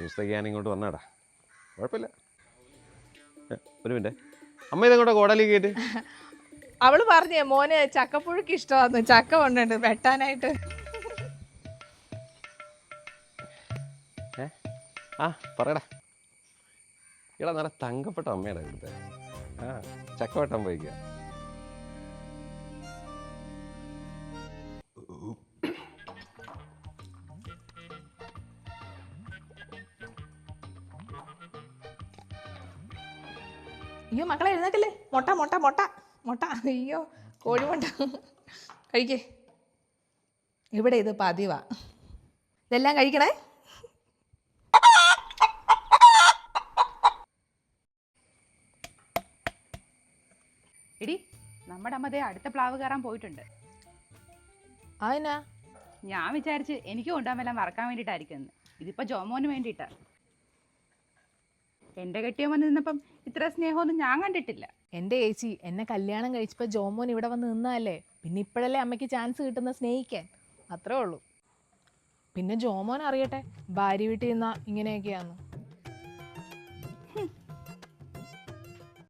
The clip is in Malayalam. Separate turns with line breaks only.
ദിവസത്തേക്ക് ഞാൻ ഇങ്ങോട്ട് വന്നാടാ. കുഴപ്പമില്ല. ഒരു മിനിറ്റ്, അമ്മ ഇതെങ്ങോട്ടാ കോടാലി കയറ്റി?
അവള് പറഞ്ഞേ മോന് ചക്കപ്പുഴുക്ക് ഇഷ്ടമാന്ന്, ചക്ക കൊണ്ടുണ്ട് വെട്ടാനായിട്ട്.
ആ പറയടാ. ഇവിടെ നല്ല തങ്കപ്പെട്ട അമ്മയുടെ ഇവിടുത്തെ. ആ ചക്ക വെട്ടാൻ പോയിക്കുക.
അയ്യോ മക്കളെ എഴുന്നേക്കല്ലേ, മുട്ട മുട്ട മുട്ട മുട്ട, അയ്യോ കോഴിമുട്ട കഴിക്കേ. ഇവിടെ ഇത് പതിവാ, ഇതെല്ലാം കഴിക്കണേ.
എടി, നമ്മുടെ അമ്മ ദേ അടുത്ത പ്ലാവ് കയറാൻ പോയിട്ടുണ്ട്.
അതിനാ?
ഞാൻ വിചാരിച്ച് എനിക്ക് കൊണ്ടുപോകാൻ മറക്കാൻ വേണ്ടിയിട്ടായിരിക്കും. ഇതിപ്പോൾ ജോമോന് വേണ്ടിയിട്ടാ. എൻ്റെ കെട്ടിയവൻ നിന്നപ്പം ഇത്ര സ്നേഹമൊന്നും ഞാൻ കണ്ടിട്ടില്ല.
എൻ്റെ ചേച്ചി എന്നെ കല്യാണം കഴിച്ചപ്പോൾ ജോമോൻ ഇവിടെ വന്ന് നിന്നതല്ലേ, പിന്നെ ഇപ്പോഴല്ലേ അമ്മയ്ക്ക് ചാൻസ് കിട്ടുന്ന സ്നേഹിക്കാൻ, അത്രേ ഉള്ളൂ. പിന്നെ ജോമോൻ അറിയട്ടെ ഭാര്യ വീട്ടിൽ നിന്നാ ഇങ്ങനെയൊക്കെയാന്ന്.